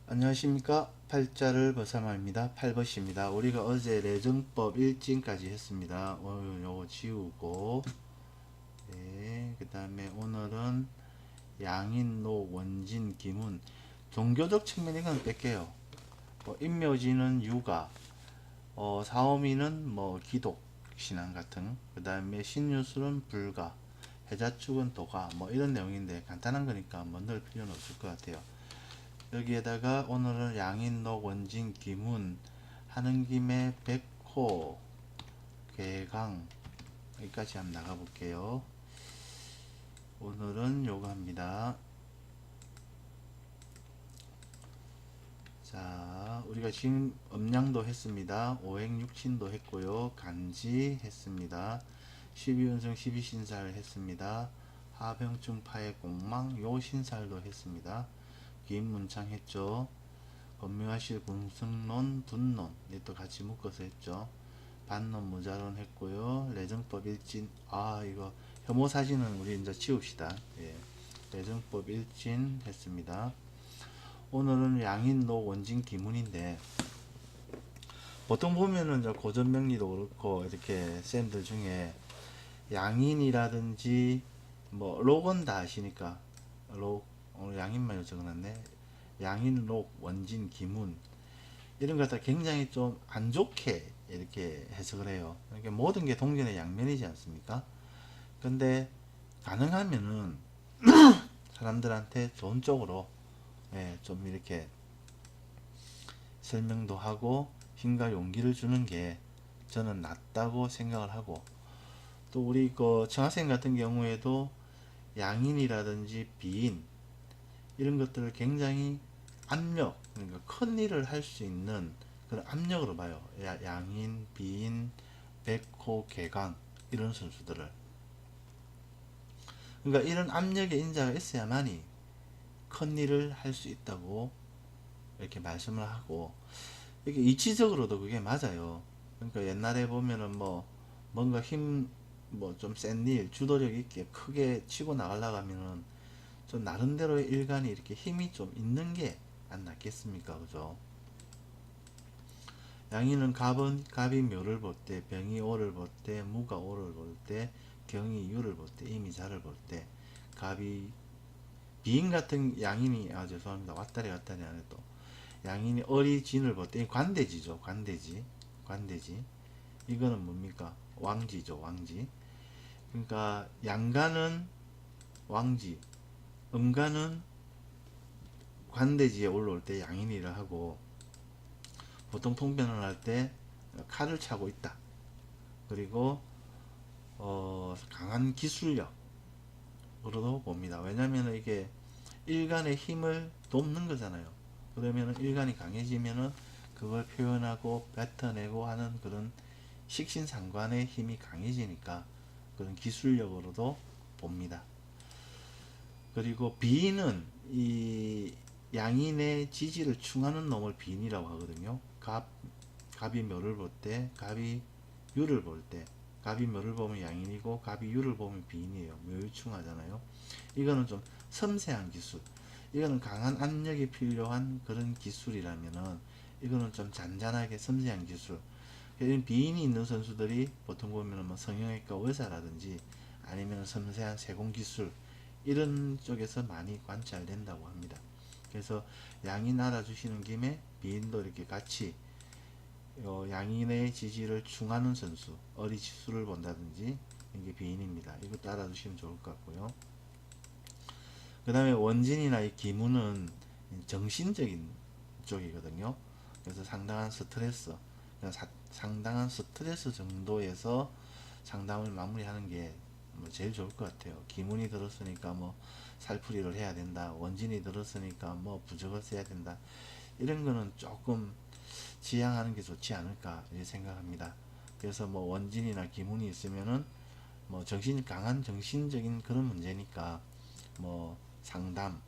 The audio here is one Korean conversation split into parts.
안녕하십니까. 팔자를 벗어말입니다. 팔벗입니다. 우리가 어제 레정법 일진까지 했습니다. 오늘 요거 지우고, 네, 그 다음에 오늘은 양인록, 원진, 기문. 종교적 측면 이건 뺄게요. 인묘지는 유가, 사오미는 기독 신앙 같은, 그 다음에 신유술은 불가, 해자축은 도가, 이런 내용인데 간단한 거니까 넣을 필요는 없을 것 같아요. 여기에다가 오늘은 양인록, 원진, 기문 하는 김에 백호, 괴강 여기까지 한번 나가 볼게요. 오늘은 요거 합니다. 자, 우리가 지금 음양도 했습니다. 오행육친도 했고요. 간지 했습니다. 12운성 12신살 했습니다. 하병충 파의 공망 요 신살도 했습니다. 기인문창 했죠. 건묘하실 군승론, 둔론 또 같이 묶어서 했죠. 반론, 무자론 했고요. 레정법 일진, 이거 혐오 사진은 우리 이제 지웁시다. 예. 레정법 일진 했습니다. 오늘은 양인록, 원진, 기문인데 보통 보면은 이제 고전명리도 그렇고 이렇게 쌤들 중에 양인이라든지 록은 다 아시니까 록 오늘 양인만 적어놨네. 양인록, 원진, 기문 이런 것 다 굉장히 좀 안 좋게 이렇게 해석을 해요. 그러니까 모든 게 동전의 양면이지 않습니까? 근데 가능하면은 사람들한테 좋은 쪽으로 좀 이렇게 설명도 하고 힘과 용기를 주는 게 저는 낫다고 생각을 하고, 또 우리 그 청학생 같은 경우에도 양인이라든지 비인 이런 것들을 굉장히 압력, 그러니까 큰 일을 할 수 있는 그런 압력으로 봐요. 양인, 비인, 백호, 개강 이런 선수들을. 그러니까 이런 압력의 인자가 있어야만이 큰 일을 할 수 있다고 이렇게 말씀을 하고, 이게 이치적으로도 그게 맞아요. 그러니까 옛날에 보면은 뭔가 좀 센 일, 주도력 있게 크게 치고 나가려고 하면은 좀 나름대로의 일간이 이렇게 힘이 좀 있는 게 안 낫겠습니까? 그죠? 양이는 갑이 묘를 볼 때, 병이 오를 볼 때, 무가 오를 볼 때, 경이 유를 볼 때, 임이 자를 볼 때, 갑이 비인 같은 양인이 죄송합니다. 왔다리 갔다리 안해 또 양인이 어리진을 볼 때 관대지죠. 관대지 이거는 뭡니까? 왕지죠. 왕지. 그러니까 양간은 왕지, 음간은 관대지에 올라올 때 양인이라 하고, 보통 통변을 할 때 칼을 차고 있다. 그리고 강한 기술력으로도 봅니다. 왜냐하면 이게 일간의 힘을 돕는 거잖아요. 그러면 일간이 강해지면은 그걸 표현하고 뱉어내고 하는 그런 식신상관의 힘이 강해지니까 그런 기술력으로도 봅니다. 그리고 비인은 이 양인의 지지를 충하는 놈을 비인이라고 하거든요. 갑이 묘를 볼 때, 갑이 유를 볼 때, 갑이 묘를 보면 양인이고 갑이 유를 보면 비인이에요. 묘유충하잖아요. 이거는 좀 섬세한 기술, 이거는 강한 압력이 필요한 그런 기술이라면은 이거는 좀 잔잔하게 섬세한 기술. 이런 비인이 있는 선수들이 보통 보면은 성형외과 의사라든지 아니면 섬세한 세공 기술 이런 쪽에서 많이 관찰된다고 합니다. 그래서 양인 알아주시는 김에 비인도 이렇게 같이 양인의 지지를 충하는 선수, 어리지수를 본다든지 이게 비인입니다. 이것도 알아두시면 좋을 것 같고요. 그 다음에 원진이나 이 기문은 정신적인 쪽이거든요. 그래서 상당한 스트레스 정도에서 상담을 마무리하는 게 제일 좋을 것 같아요. 기문이 들었으니까 살풀이를 해야 된다. 원진이 들었으니까 부적을 써야 된다. 이런 거는 조금 지양하는 게 좋지 않을까 생각합니다. 그래서 원진이나 기문이 있으면은 강한 정신적인 그런 문제니까 상담,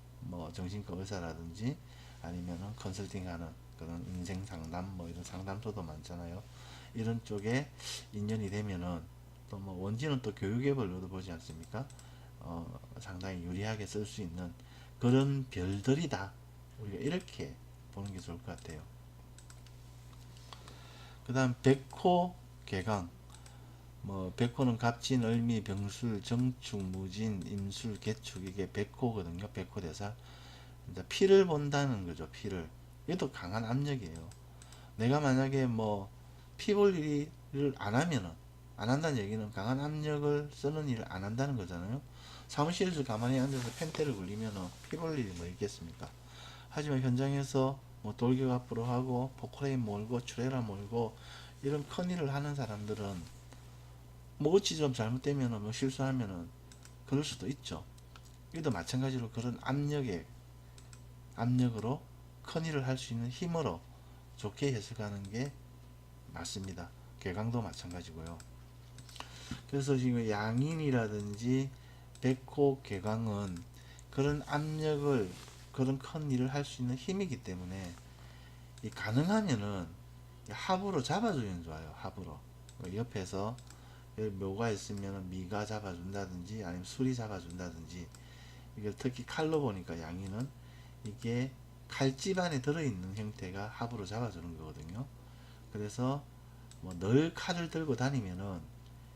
정신과 의사라든지 아니면은 컨설팅하는 그런 인생 상담, 이런 상담소도 많잖아요. 이런 쪽에 인연이 되면은 또 원진은 또 교육의 벌로도 보지 않습니까? 상당히 유리하게 쓸 수 있는 그런 별들이다. 우리가 이렇게 보는 게 좋을 것 같아요. 그 다음 백호 개강. 뭐 백호는 갑진, 을미, 병술, 정축, 무진, 임술, 개축, 이게 백호거든요. 백호대사. 이제 피를 본다는 거죠. 피를. 이것도 강한 압력이에요. 내가 만약에 뭐 피 볼 일을 안 하면은, 안 한다는 얘기는 강한 압력을 쓰는 일을 안 한다는 거잖아요. 사무실에서 가만히 앉아서 펜테를 굴리면은 피 볼 일이 뭐 있겠습니까? 하지만 현장에서 뭐 돌격 앞으로 하고 포크레인 몰고 트레일러 몰고 이런 큰 일을 하는 사람들은 뭐 어찌 좀 잘못되면은 뭐 실수하면은 그럴 수도 있죠. 이도 마찬가지로 그런 압력으로 큰 일을 할 수 있는 힘으로 좋게 해석하는 게 맞습니다. 개강도 마찬가지고요. 그래서 지금 양인이라든지 백호 개강은 그런 압력을, 그런 큰 일을 할 수 있는 힘이기 때문에 가능하면은 합으로 잡아주면 좋아요. 합으로 옆에서 묘가 있으면 미가 잡아준다든지 아니면 술이 잡아준다든지. 이게 특히 칼로 보니까 양인은 이게 칼집 안에 들어있는 형태가 합으로 잡아주는 거거든요. 그래서 뭐 늘 칼을 들고 다니면은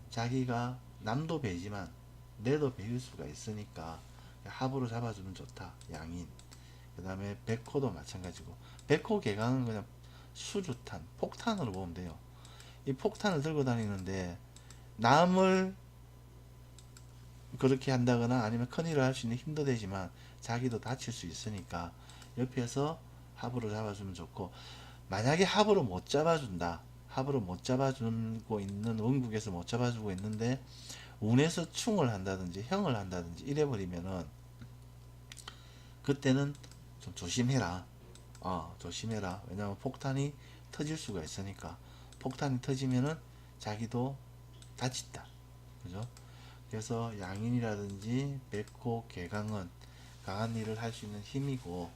자기가 남도 배지만 내도 배일 수가 있으니까 합으로 잡아주면 좋다. 양인. 그 다음에 백호도 마찬가지고, 백호 개강은 그냥 수류탄, 폭탄으로 보면 돼요. 이 폭탄을 들고 다니는데 남을 그렇게 한다거나 아니면 큰일을 할 수 있는 힘도 되지만 자기도 다칠 수 있으니까 옆에서 합으로 잡아주면 좋고, 만약에 합으로 못 잡아준다, 합으로 못 잡아주고 있는, 원국에서 못 잡아주고 있는데 운에서 충을 한다든지 형을 한다든지 이래버리면은 그때는 좀 조심해라. 조심해라. 왜냐면 폭탄이 터질 수가 있으니까. 폭탄이 터지면은 자기도 다친다. 그죠? 그래서 양인이라든지 백호, 개강은 강한 일을 할 수 있는 힘이고,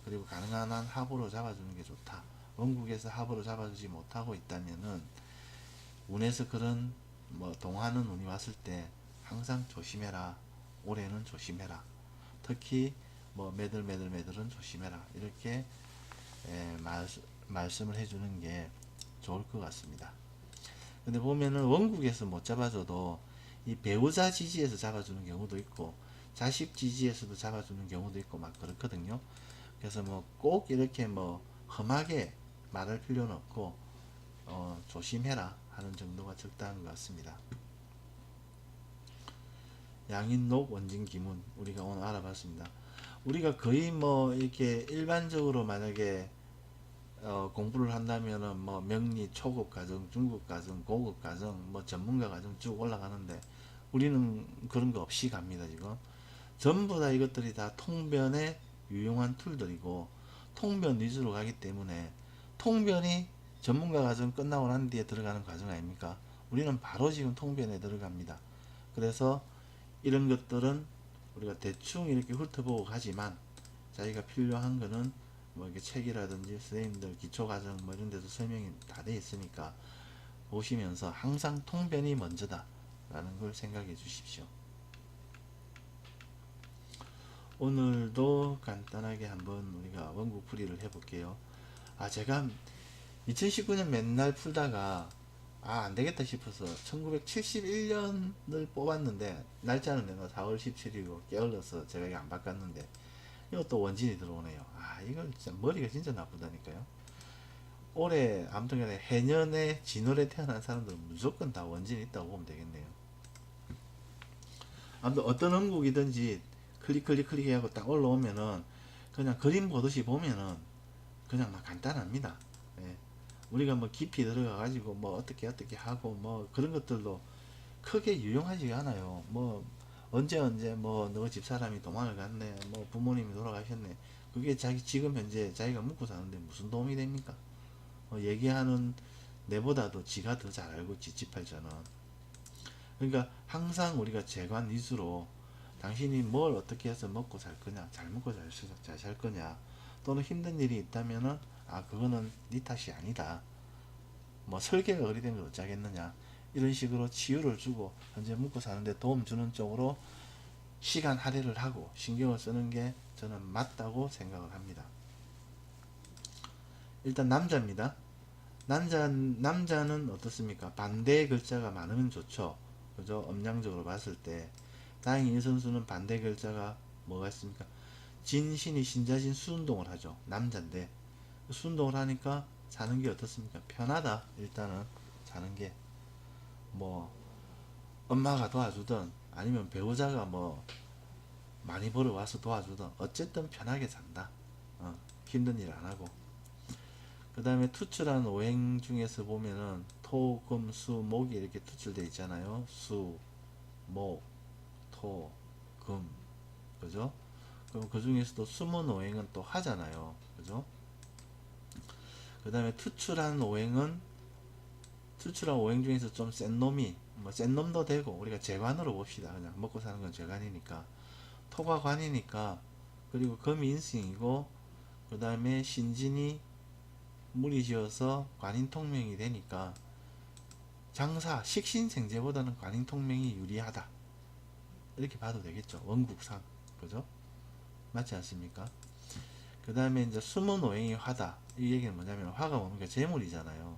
그리고 가능한 한 합으로 잡아주는 게 좋다. 원국에서 합으로 잡아주지 못하고 있다면은 운에서 그런 뭐 동하는 운이 왔을 때 항상 조심해라. 올해는 조심해라. 특히 뭐 매들은 조심해라. 이렇게 말씀을 해주는 게 좋을 것 같습니다. 근데 보면은 원국에서 못 잡아줘도 이 배우자 지지에서 잡아주는 경우도 있고 자식 지지에서도 잡아주는 경우도 있고 막 그렇거든요. 그래서 뭐 꼭 이렇게 뭐 험하게 말할 필요는 없고 조심해라 하는 정도가 적당한 것 같습니다. 양인록, 원진기문 우리가 오늘 알아봤습니다. 우리가 거의 뭐 이렇게 일반적으로 만약에 공부를 한다면은 뭐 명리, 초급 과정, 중급 과정, 고급 과정, 뭐 전문가 과정 쭉 올라가는데 우리는 그런 거 없이 갑니다. 지금 전부 다 이것들이 다 통변에 유용한 툴들이고 통변 위주로 가기 때문에, 통변이 전문가 과정 끝나고 난 뒤에 들어가는 과정 아닙니까? 우리는 바로 지금 통변에 들어갑니다. 그래서 이런 것들은 우리가 대충 이렇게 훑어보고 가지만 자기가 필요한 거는 뭐 이렇게 책이라든지 선생님들 기초과정 뭐 이런 데도 설명이 다 돼 있으니까 보시면서 항상 통변이 먼저다 라는 걸 생각해 주십시오. 오늘도 간단하게 한번 우리가 원국풀이를 해볼게요. 제가 2019년 맨날 풀다가 안되겠다 싶어서 1971년을 뽑았는데 날짜는 내가 4월 17일로 게을러서 제가 이게 안 바꿨는데 이것도 원진이 들어오네요. 이건 진짜 머리가 진짜 나쁘다니까요. 올해 아무튼 간에 해년에 진월에 태어난 사람들은 무조건 다 원진이 있다고 보면 되겠네요. 아무튼 어떤 원국이든지 클릭 해갖고 딱 올라오면은 그냥 그림 보듯이 보면은 그냥 막 간단합니다. 예. 우리가 뭐 깊이 들어가 가지고 뭐 어떻게 하고 뭐 그런 것들도 크게 유용하지 않아요. 뭐 언제 뭐 너 집사람이 도망을 갔네, 뭐 부모님이 돌아가셨네, 그게 자기 지금 현재 자기가 먹고 사는데 무슨 도움이 됩니까? 얘기하는 내보다도 지가 더 잘 알고 지지팔자는. 그러니까 항상 우리가 재관 위주로 당신이 뭘 어떻게 해서 먹고 살 거냐, 잘 먹고 잘 살 거냐, 또는 힘든 일이 있다면은 그거는 네 탓이 아니다, 뭐 설계가 그리 된 걸 어쩌겠느냐, 이런 식으로 치유를 주고 현재 먹고 사는데 도움 주는 쪽으로 시간 할애를 하고 신경을 쓰는 게 저는 맞다고 생각을 합니다. 일단 남자입니다. 남자는 어떻습니까? 반대의 글자가 많으면 좋죠. 그죠? 음량적으로 봤을 때. 다행히 이 선수는 반대 글자가 뭐가 있습니까? 진신이 신자진 수운동을 하죠. 남자인데. 수운동을 하니까 사는 게 어떻습니까? 편하다. 일단은 사는 게. 뭐, 엄마가 도와주든, 아니면 배우자가 뭐, 많이 벌어와서 도와주든, 어쨌든 편하게 산다. 힘든 일 안 하고. 그 다음에 투출한 오행 중에서 보면은 토, 금, 수, 목이 이렇게 투출되어 있잖아요. 수, 목, 토, 금, 그죠? 그럼 그 중에서도 숨은 오행은 또 하잖아요. 그죠? 그 다음에 투출한 오행 중에서 좀 센 놈이, 뭐 센 놈도 되고, 우리가 재관으로 봅시다. 그냥 먹고 사는 건 재관이니까. 토가 관이니까, 그리고 금이 인승이고, 그 다음에 신진이 물이 지어서 관인통명이 되니까, 장사, 식신생제보다는 관인통명이 유리하다. 이렇게 봐도 되겠죠. 원국상. 그죠? 맞지 않습니까? 그 다음에 이제 숨은 오행이 화다. 이 얘기는 뭐냐면 화가 뭡니까? 재물이잖아요.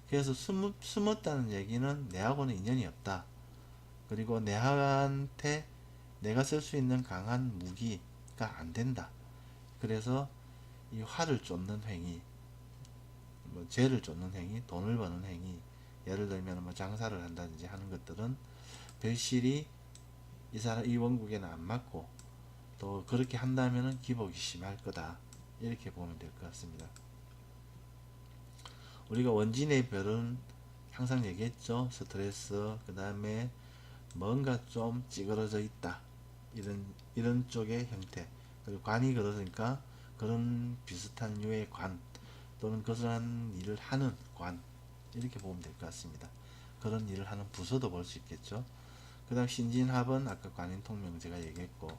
그래서 숨었다는 얘기는 내하고는 인연이 없다. 그리고 내한테 내가 쓸 수 있는 강한 무기가 안 된다. 그래서 이 화를 쫓는 행위, 뭐 죄를 쫓는 행위, 돈을 버는 행위, 예를 들면 뭐 장사를 한다든지 하는 것들은 별실이 이 원국에는 안 맞고, 또 그렇게 한다면은 기복이 심할 거다. 이렇게 보면 될 것 같습니다. 우리가 원진의 별은 항상 얘기했죠. 스트레스, 그 다음에 뭔가 좀 찌그러져 있다. 이런 쪽의 형태. 그리고 관이 그러니까 그런 비슷한 류의 관, 또는 그러한 일을 하는 관. 이렇게 보면 될 것 같습니다. 그런 일을 하는 부서도 볼 수 있겠죠. 그 다음 신진합은 아까 관인통명 제가 얘기했고,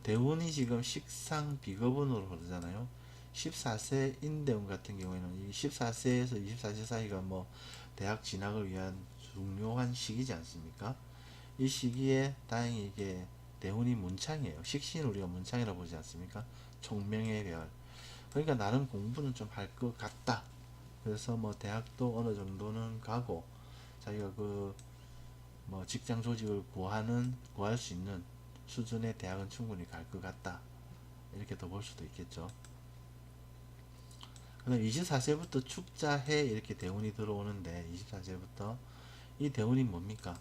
대운이 지금 식상 비거분으로 흐르잖아요. 14세 인대운 같은 경우에는 이 14세에서 24세 사이가 뭐 대학 진학을 위한 중요한 시기지 않습니까? 이 시기에 다행히 이게 대운이 문창이에요. 식신 우리가 문창이라고 보지 않습니까? 총명의 별. 그러니까 나름 공부는 좀 할 것 같다. 그래서 뭐 대학도 어느 정도는 가고, 자기가 그 뭐 직장 조직을 구할 수 있는 수준의 대학은 충분히 갈 것 같다. 이렇게 더 볼 수도 있겠죠. 그다음 24세부터 축자해 이렇게 대운이 들어오는데, 24세부터 이 대운이 뭡니까?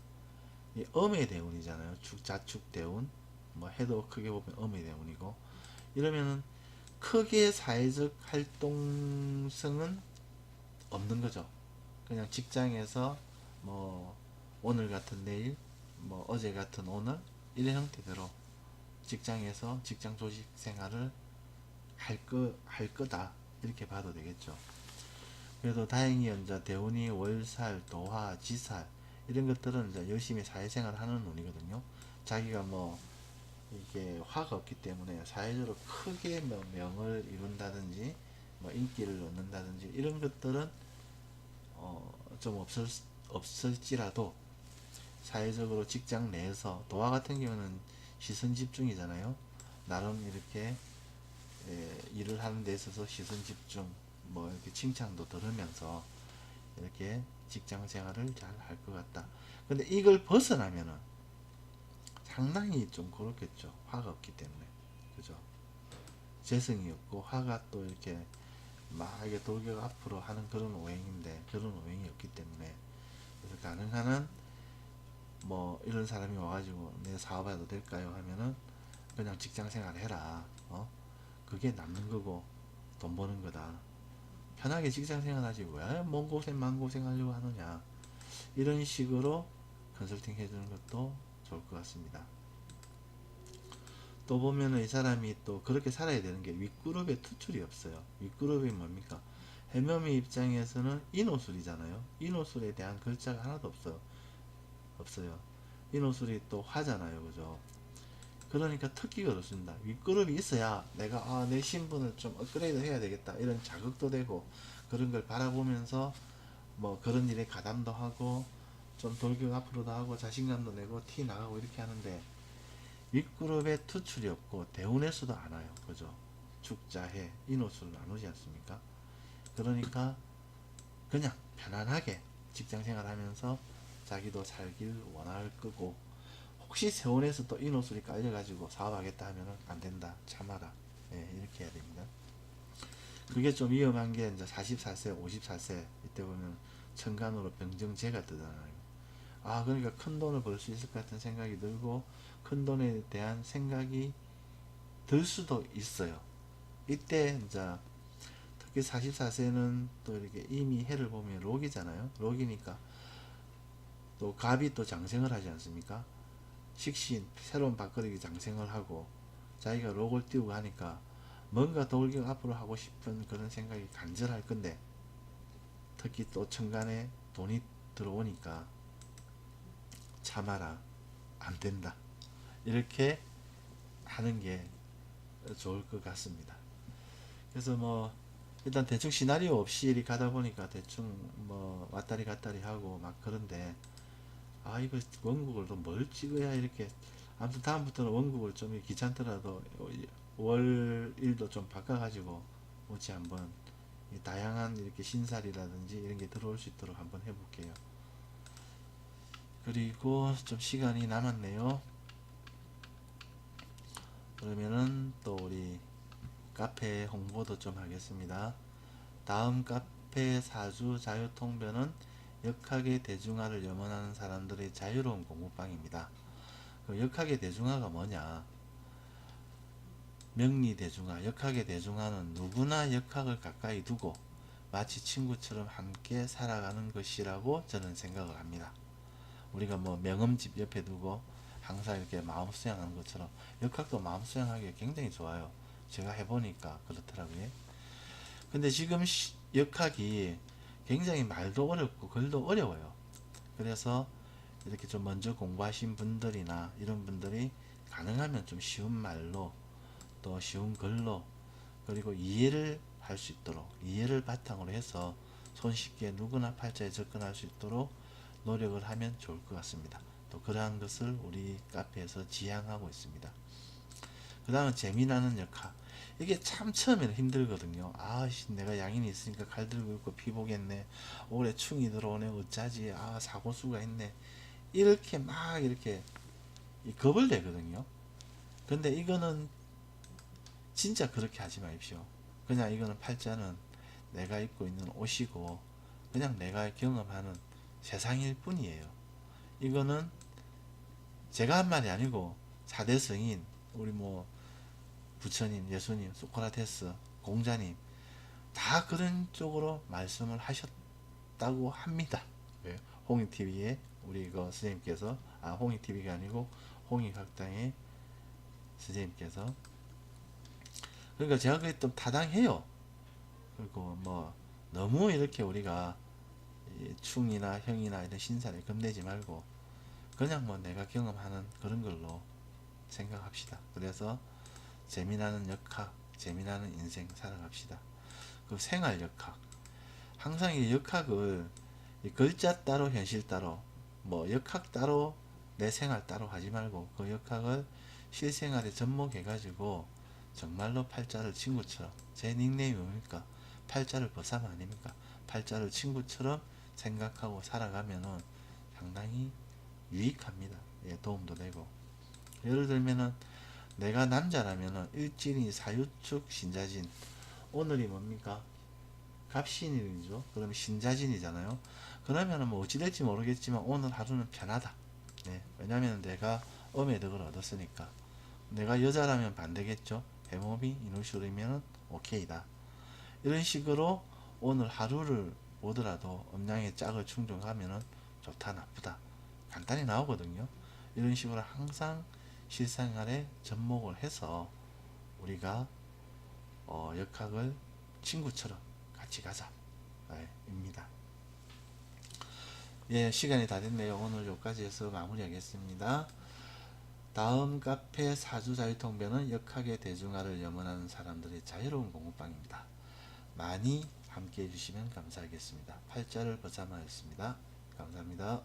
이 음의 대운이잖아요. 자축 대운. 뭐 해도 크게 보면 음의 대운이고, 이러면은 크게 사회적 활동성은 없는 거죠. 그냥 직장에서 뭐 오늘 같은 내일, 뭐 어제 같은 오늘, 이런 형태대로 직장에서 직장 조직 생활을 할 거다. 이렇게 봐도 되겠죠. 그래도 다행히 이제 대운이 월살, 도화, 지살 이런 것들은 이제 열심히 사회생활 하는 운이거든요. 자기가 뭐 이게 화가 없기 때문에 사회적으로 크게 뭐 명을 이룬다든지 뭐 인기를 얻는다든지 이런 것들은 좀 없을지라도, 사회적으로 직장 내에서 도화 같은 경우는 시선 집중이잖아요. 나름 이렇게 일을 하는 데 있어서 시선 집중, 뭐 이렇게 칭찬도 들으면서 이렇게 직장 생활을 잘 할 것 같다. 근데 이걸 벗어나면은 상당히 좀 그렇겠죠. 화가 없기 때문에. 그죠? 재성이 없고 화가 또 이렇게 막 이게 돌격 앞으로 하는 그런 오행인데, 그런 오행이 없기 때문에, 그래서 가능한 뭐 이런 사람이 와가지고 내 사업해도 될까요 하면은 그냥 직장 생활 해라. 그게 남는 거고 돈 버는 거다. 편하게 직장 생활하지 왜 먼 고생 만 고생 하려고 하느냐. 이런 식으로 컨설팅 해주는 것도 좋을 것 같습니다. 또 보면은 이 사람이 또 그렇게 살아야 되는 게 윗그룹에 투출이 없어요. 윗그룹이 뭡니까? 해묘미 입장에서는 인호술이잖아요. 인호술에 대한 글자가 하나도 없어요. 인호술이 또 화잖아요. 그죠? 그러니까 특기가 그렇습니다. 윗그룹이 있어야 내가 내 신분을 좀 업그레이드 해야 되겠다. 이런 자극도 되고, 그런 걸 바라보면서 뭐 그런 일에 가담도 하고, 좀 돌격 앞으로도 하고, 자신감도 내고, 티 나가고 이렇게 하는데, 윗그룹에 투출이 없고 대운에서도 안 와요. 그죠? 축자해 인호술은 안 오지 않습니까? 그러니까 그냥 편안하게 직장생활 하면서 자기도 살길 원할 거고, 혹시 세원에서 또 인호술이 깔려가지고 사업하겠다 하면은 안 된다, 참아라. 예, 이렇게 해야 됩니다. 그게 좀 위험한 게 이제 44세 54세 이때 보면 천간으로 병정제가 뜨잖아요. 아, 그러니까 큰 돈을 벌 수 있을 것 같은 생각이 들고 큰 돈에 대한 생각이 들 수도 있어요. 이때 이제 특히 44세는 또 이렇게 이미 해를 보면 록이잖아요. 록이니까 또 갑이 또 장생을 하지 않습니까? 식신 새로운 밥그릇이 장생을 하고 자기가 록을 띄우고 하니까 뭔가 돌격 앞으로 하고 싶은 그런 생각이 간절할 건데, 특히 또 천간에 돈이 들어오니까 참아라, 안 된다, 이렇게 하는 게 좋을 것 같습니다. 그래서 뭐 일단 대충 시나리오 없이 이리 가다 보니까 대충 뭐 왔다리 갔다리 하고 막 그런데, 아 이거 원국을 또 뭘 찍어야 이렇게, 아무튼 다음부터는 원국을 좀 귀찮더라도 월일도 좀 바꿔가지고 뭐지 한번 다양한 이렇게 신살이라든지 이런 게 들어올 수 있도록 한번 해볼게요. 그리고 좀 시간이 남았네요. 그러면은 또 우리 카페 홍보도 좀 하겠습니다. 다음 카페 사주 자유통변은 역학의 대중화를 염원하는 사람들의 자유로운 공부방입니다. 그 역학의 대중화가 뭐냐? 명리 대중화, 역학의 대중화는 누구나 역학을 가까이 두고 마치 친구처럼 함께 살아가는 것이라고 저는 생각을 합니다. 우리가 뭐 명음집 옆에 두고 항상 이렇게 마음 수양하는 것처럼 역학도 마음 수양하기 굉장히 좋아요. 제가 해보니까 그렇더라고요. 근데 지금 역학이 굉장히 말도 어렵고 글도 어려워요. 그래서 이렇게 좀 먼저 공부하신 분들이나 이런 분들이 가능하면 좀 쉬운 말로 또 쉬운 글로, 그리고 이해를 할 수 있도록, 이해를 바탕으로 해서 손쉽게 누구나 팔자에 접근할 수 있도록 노력을 하면 좋을 것 같습니다. 또 그러한 것을 우리 카페에서 지향하고 있습니다. 그 다음은 재미나는 역학. 이게 참 처음에는 힘들거든요. 아, 내가 양인이 있으니까 칼 들고 있고 피보겠네. 올해 충이 들어오네. 어쩌지? 아, 사고수가 있네. 이렇게 막 이렇게 겁을 내거든요. 근데 이거는 진짜 그렇게 하지 마십시오. 그냥 이거는 팔자는 내가 입고 있는 옷이고 그냥 내가 경험하는 세상일 뿐이에요. 이거는 제가 한 말이 아니고 4대 성인, 우리 뭐 부처님, 예수님, 소크라테스, 공자님 다 그런 쪽으로 말씀을 하셨다고 합니다. 네. 홍익TV에 우리 그 선생님께서, 아 홍익TV가 아니고 홍익학당의 선생님께서, 그러니까 제가 그게 좀 타당해요. 그리고 뭐 너무 이렇게 우리가 충이나 형이나 이런 신사를 겁내지 말고 그냥 뭐 내가 경험하는 그런 걸로 생각합시다. 그래서 재미나는 역학, 재미나는 인생 살아갑시다. 그 생활 역학, 항상 이 역학을 이 글자 따로 현실 따로 뭐 역학 따로 내 생활 따로 하지 말고 그 역학을 실생활에 접목해 가지고 정말로 팔자를 친구처럼, 제 닉네임이 뭡니까? 팔자를 버삼 아닙니까? 팔자를 친구처럼 생각하고 살아가면은 상당히 유익합니다. 예, 도움도 되고. 예를 들면은 내가 남자라면은 일진이 사유축 신자진, 오늘이 뭡니까? 갑신일이죠. 그러면 신자진이잖아요. 그러면은 뭐 어찌 될지 모르겠지만 오늘 하루는 편하다. 네, 왜냐면 내가 음의 덕을 얻었으니까. 내가 여자라면 반대겠죠. 해몸이 이누시이면 오케이다. 이런 식으로 오늘 하루를 보더라도 음양의 짝을 충족하면은 좋다 나쁘다 간단히 나오거든요. 이런 식으로 항상 실생활에 접목을 해서 우리가 역학을 친구처럼 같이 가자, 네, 입니다. 예, 시간이 다 됐네요. 오늘 여기까지 해서 마무리하겠습니다. 다음 카페 사주자유통변은 역학의 대중화를 염원하는 사람들의 자유로운 공부방입니다. 많이 함께 해주시면 감사하겠습니다. 팔자를 버sam하였습니다. 감사합니다.